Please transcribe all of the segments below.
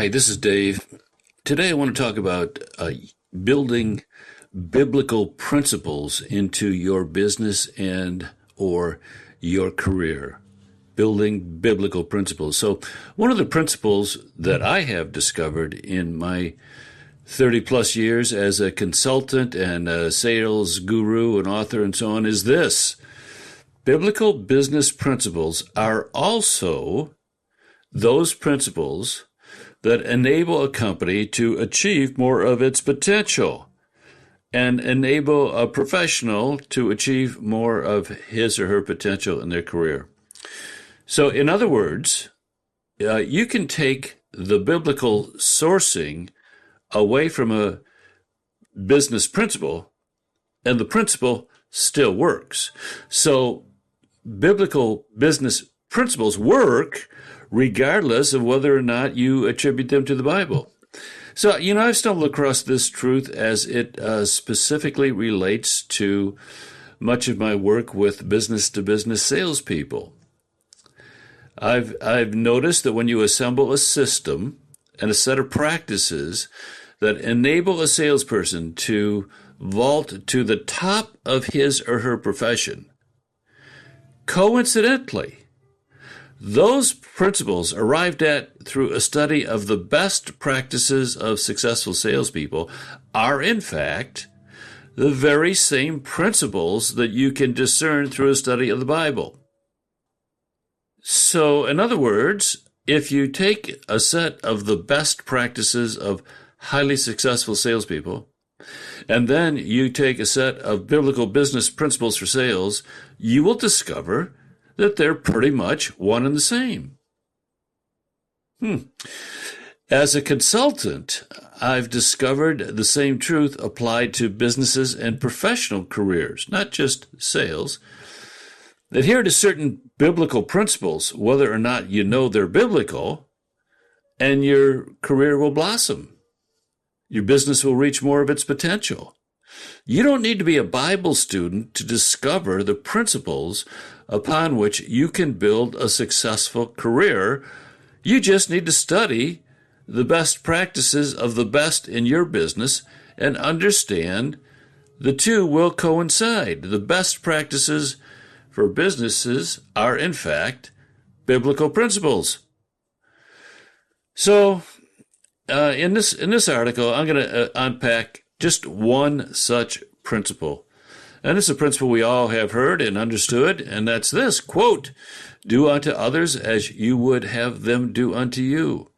Hi, this is Dave. Today I want to talk about building biblical principles into your business and or your career. Building biblical principles. So one of the principles that I have discovered in my 30 plus years as a consultant and a sales guru and author and so on is this. Biblical business principles are also those principles that enable a company to achieve more of its potential and enable a professional to achieve more of his or her potential in their career. So, in other words, you can take the biblical sourcing away from a business principle, and the principle still works. So, biblical business principles work regardless of whether or not you attribute them to the Bible. So, I've stumbled across this truth as it specifically relates to much of my work with business-to-business salespeople. I've noticed that when you assemble a system and a set of practices that enable a salesperson to vault to the top of his or her profession, coincidentally, those principles arrived at through a study of the best practices of successful salespeople are, in fact, the very same principles that you can discern through a study of the Bible. So, in other words, if you take a set of the best practices of highly successful salespeople, and then you take a set of biblical business principles for sales, you will discover that they're pretty much one and the same. As a consultant, I've discovered the same truth applied to businesses and professional careers, not just sales. Adhere to certain biblical principles, whether or not you know they're biblical, and your career will blossom. Your business will reach more of its potential. You don't need to be a Bible student to discover the principles upon which you can build a successful career. You just need to study the best practices of the best in your business and understand the two will coincide. The best practices for businesses are, in fact, biblical principles. So, in this article, I'm going to unpack just one such principle. And it's a principle we all have heard and understood, and that's this, quote, "Do unto others as you would have them do unto you."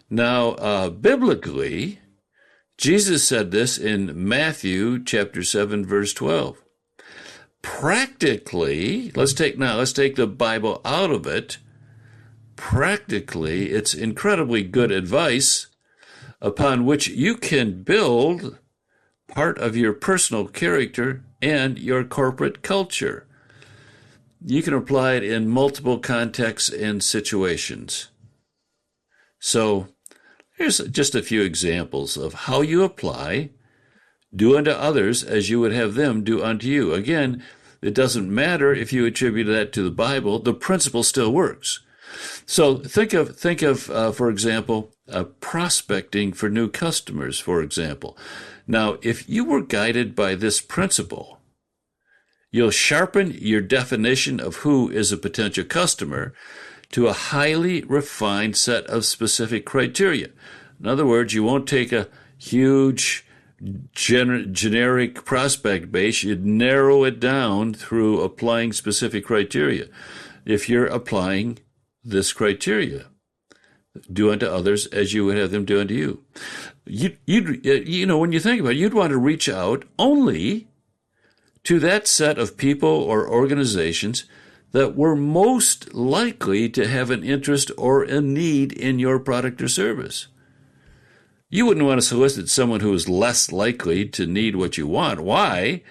Now, biblically, Jesus said this in Matthew chapter 7, verse 12. Practically, let's take the Bible out of it. Practically, it's incredibly good advice upon which you can build part of your personal character and your corporate culture. You can apply it in multiple contexts and situations. So, here's just a few examples of how you apply "do unto others as you would have them do unto you." Again, it doesn't matter if you attribute that to the Bible, the principle still works. So think of, for example, prospecting for new customers, for example. Now, if you were guided by this principle, you'll sharpen your definition of who is a potential customer to a highly refined set of specific criteria. In other words, you won't take a huge generic prospect base. You'd narrow it down through applying specific criteria. If you're applying this criteria, "Do unto others as you would have them do unto you." When you think about it, you'd want to reach out only to that set of people or organizations that were most likely to have an interest or a need in your product or service. You wouldn't want to solicit someone who is less likely to need what you want. Why?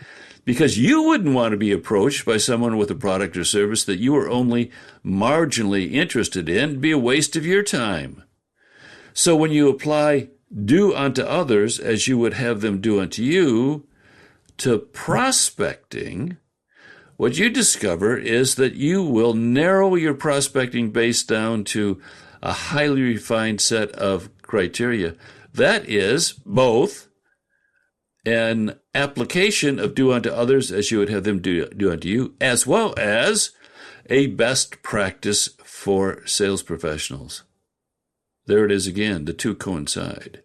Because you wouldn't want to be approached by someone with a product or service that you are only marginally interested in. It'd be a waste of your time. So when you apply "do unto others as you would have them do unto you" to prospecting, what you discover is that you will narrow your prospecting base down to a highly refined set of criteria. That is both an application of do unto others as you would have them do unto you, as well as a best practice for sales professionals. There it is again. The two coincide.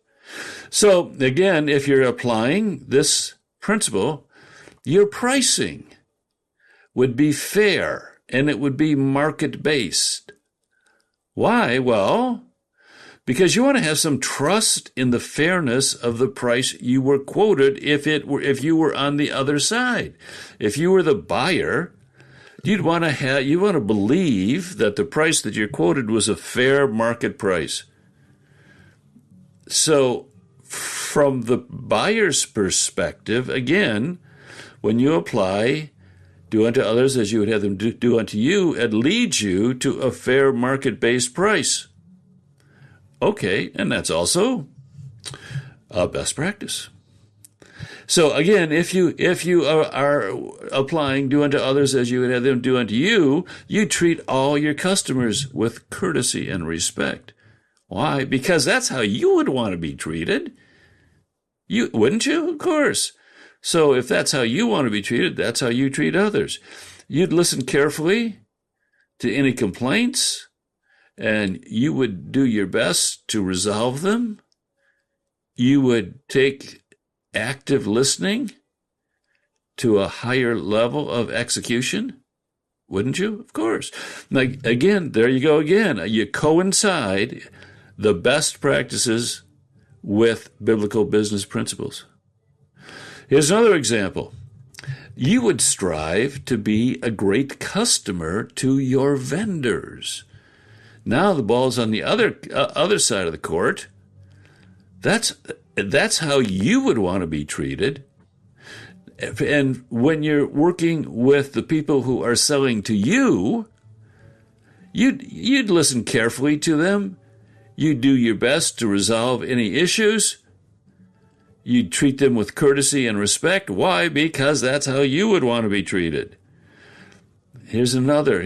So again, if you're applying this principle, your pricing would be fair and it would be market-based. Why? Well, because you want to have some trust in the fairness of the price you were quoted if you were on the other side. If you were the buyer, you want to believe that the price that you're quoted was a fair market price. So from the buyer's perspective, again, when you apply do unto others as you would have them do unto you, it leads you to a fair market-based price. Okay, and that's also a best practice. So again, if you are applying do unto others as you would have them do unto you, you treat all your customers with courtesy and respect. Why? Because that's how you would want to be treated. Wouldn't you? Of course. So if that's how you want to be treated, that's how you treat others. You'd listen carefully to any complaints, and you would do your best to resolve them. You would take active listening to a higher level of execution, wouldn't you? Of course. Now, again, there you go again. You coincide the best practices with biblical business principles. Here's another example. You would strive to be a great customer to your vendors. Now the ball's on the other side of the court. That's how you would want to be treated. And when you're working with the people who are selling to you, you'd listen carefully to them. You'd do your best to resolve any issues. You'd treat them with courtesy and respect. Why? Because that's how you would want to be treated. Here's another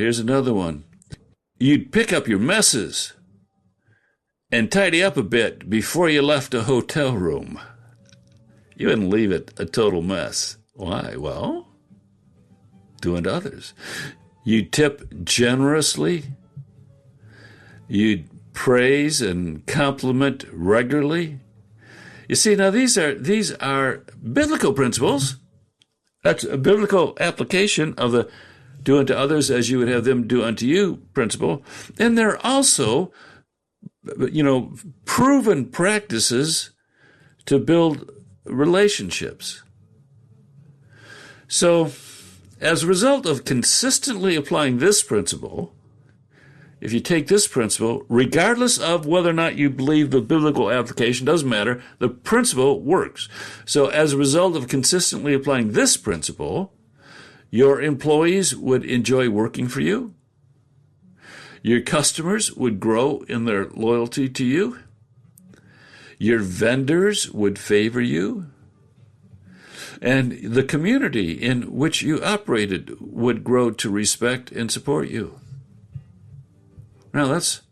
one. You'd pick up your messes and tidy up a bit before you left a hotel room. You wouldn't leave it a total mess. Why? Well, do unto others. You'd tip generously. You'd praise and compliment regularly. You see, now these are biblical principles. That's a biblical application of the do unto others as you would have them do unto you principle. And they're also, proven practices to build relationships. So, as a result of consistently applying this principle, if you take this principle, regardless of whether or not you believe the biblical application, doesn't matter, the principle works. So as a result of consistently applying this principle, your employees would enjoy working for you. Your customers would grow in their loyalty to you. Your vendors would favor you. And the community in which you operated would grow to respect and support you. Now, that's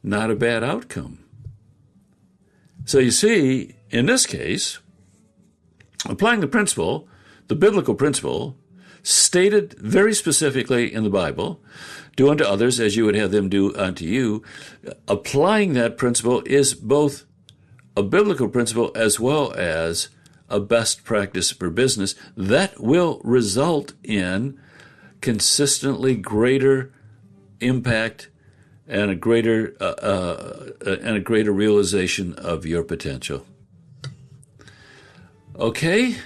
not a bad outcome. So you see, in this case, applying the principle, the biblical principle, stated very specifically in the Bible, do unto others as you would have them do unto you, applying that principle is both a biblical principle as well as a best practice for business that will result in consistently greater impact and a greater realization of your potential. Okay,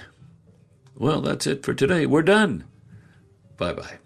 well, that's it for today. We're done. Bye-bye.